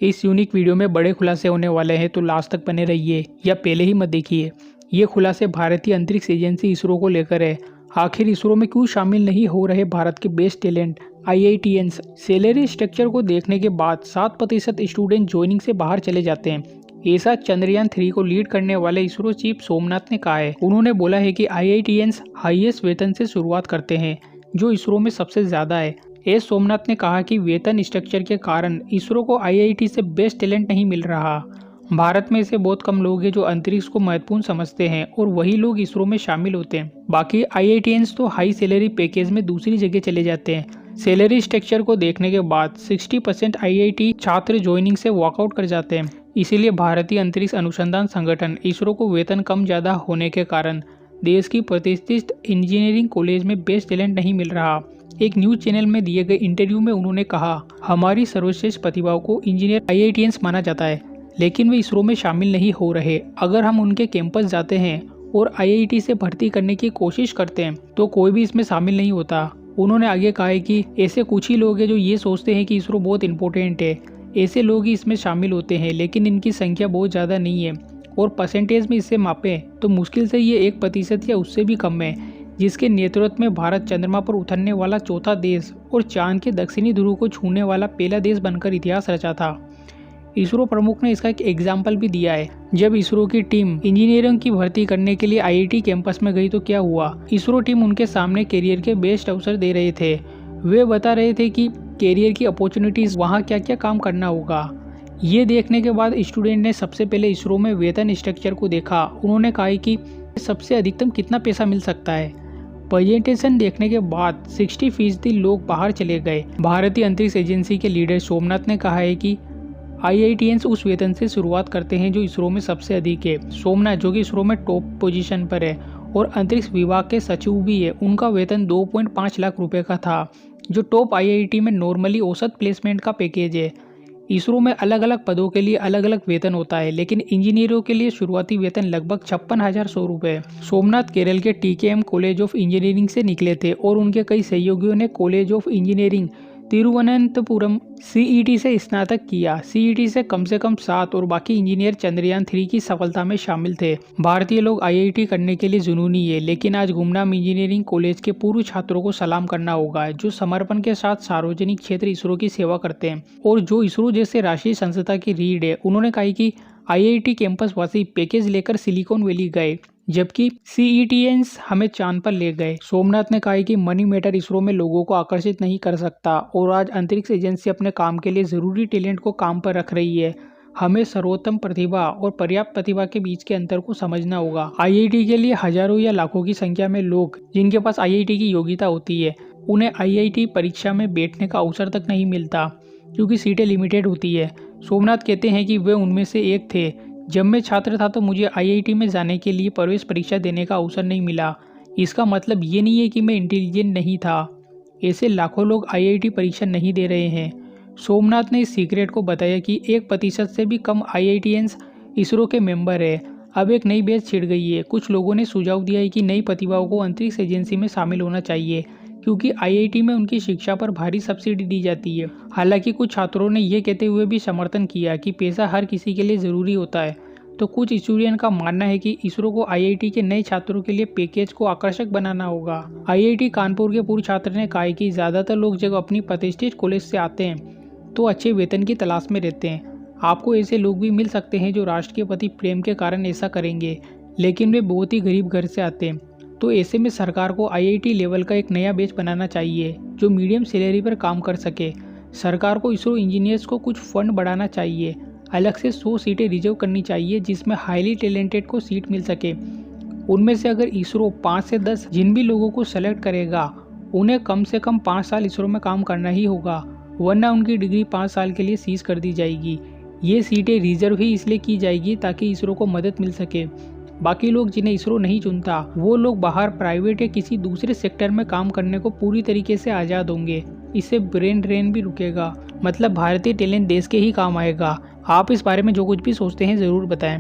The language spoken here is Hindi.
इस यूनिक वीडियो में बड़े खुलासे होने वाले हैं, तो लास्ट तक बने रहिए या पहले ही मत देखिए। ये खुलासे भारतीय अंतरिक्ष एजेंसी इसरो को लेकर है। आखिर इसरो में क्यों शामिल नहीं हो रहे भारत के best talent IITians? Salary structure को देखने के बाद 7% स्टूडेंट ज्वाइनिंग से बाहर चले जाते हैं। ऐसा चंद्रयान 3 को लीड करने वाले इसरो चीफ सोमनाथ ने कहा है। उन्होंने बोला है कि IITians हाईएस्ट वेतन से शुरुआत करते हैं, जो इसरो में सबसे ज्यादा है। सोमनाथ ने कहा कि वेतन स्ट्रक्चर के कारण इसरो को IIT से बेस्ट टैलेंट नहीं मिल रहा। भारत में ऐसे बहुत कम लोग हैं जो अंतरिक्ष को महत्वपूर्ण समझते हैं और वही लोग इसरो में शामिल होते हैं। बाकी IITians तो हाई सैलरी पैकेज में दूसरी जगह चले जाते हैं। सैलरी स्ट्रक्चर को देखने के बाद 60% IIT छात्र ज्वाइनिंग से वॉकआउट कर जाते हैं। इसीलिए भारतीय अंतरिक्ष अनुसंधान संगठन इसरो को वेतन कम ज्यादा होने के कारण देश की प्रतिष्ठित इंजीनियरिंग कॉलेज में बेस्ट टैलेंट नहीं मिल रहा। एक न्यूज चैनल में दिए गए इंटरव्यू में उन्होंने कहा, हमारी सर्वश्रेष्ठ प्रतिभाओं को इंजीनियर IITians माना जाता है, लेकिन वे इसरो में शामिल नहीं हो रहे। अगर हम उनके कैंपस जाते हैं और IIT से भर्ती करने की कोशिश करते हैं तो कोई भी इसमें शामिल नहीं होता। उन्होंने आगे कहा है कि ऐसे कुछ ही लोग हैं जो ये सोचते हैं कि इसरो बहुत इंपॉर्टेंट है। ऐसे लोग ही इसमें शामिल होते हैं, लेकिन इनकी संख्या बहुत ज़्यादा नहीं है और परसेंटेज में इससे मापें तो मुश्किल से ये 1% या उससे भी कम है, जिसके नेतृत्व में भारत चंद्रमा पर उतरने वाला चौथा देश और चांद के दक्षिणी ध्रुव को छूने वाला पहला देश बनकर इतिहास रचा था। इसरो प्रमुख ने इसका एक एग्जाम्पल भी दिया है। जब इसरो की टीम इंजीनियरिंग की भर्ती करने के लिए IIT कैंपस में गई तो क्या हुआ? इसरो टीम उनके सामने करियर के बेस्ट अवसर दे रहे थे। वे बता रहे थे कि करियर की अपॉर्चुनिटीज वहाँ क्या क्या काम करना होगा। ये देखने के बाद स्टूडेंट ने सबसे पहले इसरो में वेतन स्ट्रक्चर को देखा। उन्होंने कहा कि सबसे अधिकतम कितना पैसा मिल सकता है। प्रेजेंटेशन देखने के बाद 60% लोग बाहर चले गए। भारतीय अंतरिक्ष एजेंसी के लीडर सोमनाथ ने कहा है कि IITians उस वेतन से शुरुआत करते हैं जो इसरो में सबसे अधिक है। सोमनाथ, जो कि इसरो में टॉप पोजीशन पर है और अंतरिक्ष विभाग के सचिव भी है, उनका वेतन 2.5 लाख रुपए का था, जो टॉप IIT में नॉर्मली औसत प्लेसमेंट का पैकेज है। इसरो में अलग अलग पदों के लिए अलग अलग वेतन होता है, लेकिन इंजीनियरों के लिए शुरुआती वेतन लगभग 56,100 रुपये। सोमनाथ केरल के TKM कॉलेज ऑफ इंजीनियरिंग से निकले थे और उनके कई सहयोगियों ने college of engineering Thiruvananthapuram CET से स्नातक किया। CET से कम 7 और बाकी इंजीनियर चंद्रयान 3 की सफलता में शामिल थे। भारतीय लोग IIT करने के लिए जुनूनी है, लेकिन आज गुमनाम इंजीनियरिंग कॉलेज के पूर्व छात्रों को सलाम करना होगा, जो समर्पण के साथ सार्वजनिक क्षेत्र इसरो की सेवा करते हैं और जो इसरो जैसे राष्ट्रीय संस्था की रीढ़ है। उन्होंने कहा कि IIT कैंपस वासी पैकेज लेकर सिलिकॉन वैली गए, जबकि CETians हमें चांद पर ले गए। सोमनाथ ने कहा कि मनी मैटर इसरो में लोगों को आकर्षित नहीं कर सकता और आज अंतरिक्ष एजेंसी अपने काम के लिए जरूरी टैलेंट को काम पर रख रही है। हमें सर्वोत्तम प्रतिभा और पर्याप्त प्रतिभा के बीच के अंतर को समझना होगा। IIT के लिए हजारों या लाखों की संख्या में लोग जिनके पास IIT की योग्यता होती है, उन्हें IIT परीक्षा में बैठने का अवसर तक नहीं मिलता क्योंकि सीटें लिमिटेड होती है। सोमनाथ कहते हैं कि वे उनमें से एक थे। जब मैं छात्र था तो मुझे IIT में जाने के लिए प्रवेश परीक्षा देने का अवसर नहीं मिला। इसका मतलब ये नहीं है कि मैं इंटेलिजेंट नहीं था। ऐसे लाखों लोग IIT परीक्षा नहीं दे रहे हैं। सोमनाथ ने इस सीक्रेट को बताया कि 1% से भी कम IITians इसरो के मेंबर है। अब एक नई बैच छिड़ गई है। कुछ लोगों ने सुझाव दिया है कि नई प्रतिभाओं को अंतरिक्ष एजेंसी में शामिल होना चाहिए, क्योंकि IIT में उनकी शिक्षा पर भारी सब्सिडी दी जाती है। हालांकि कुछ छात्रों ने यह कहते हुए भी समर्थन किया कि पैसा हर किसी के लिए ज़रूरी होता है। तो कुछ स्टूडेंट का मानना है कि इसरो को IIT के नए छात्रों के लिए पैकेज को आकर्षक बनाना होगा। IIT कानपुर के पूर्व छात्र ने कहा कि ज़्यादातर लोग जब अपनी प्रतिष्ठित कॉलेज से आते हैं तो अच्छे वेतन की तलाश में रहते हैं। आपको ऐसे लोग भी मिल सकते हैं जो राष्ट्र के प्रति प्रेम के कारण ऐसा करेंगे, लेकिन वे बहुत ही गरीब घर से आते हैं। तो ऐसे में सरकार को IIT लेवल का एक नया बैच बनाना चाहिए जो मीडियम सैलरी पर काम कर सके। सरकार को इसरो इंजीनियर्स को कुछ फंड बढ़ाना चाहिए। अलग से 100 सीटें रिजर्व करनी चाहिए जिसमें हाईली टैलेंटेड को सीट मिल सके। उनमें से अगर इसरो 5 से 10 जिन भी लोगों को सेलेक्ट करेगा, उन्हें कम से कम 5 साल इसरो में काम करना ही होगा, वरना उनकी डिग्री 5 साल के लिए सीज कर दी जाएगी। ये सीटें रिजर्व ही इसलिए की जाएगी ताकि इसरो को मदद मिल सके। बाकी लोग जिन्हें इसरो नहीं चुनता, वो लोग बाहर प्राइवेट या किसी दूसरे सेक्टर में काम करने को पूरी तरीके से आज़ाद होंगे। इससे ब्रेन ड्रेन भी रुकेगा, मतलब भारतीय टैलेंट देश के ही काम आएगा। आप इस बारे में जो कुछ भी सोचते हैं ज़रूर बताएं।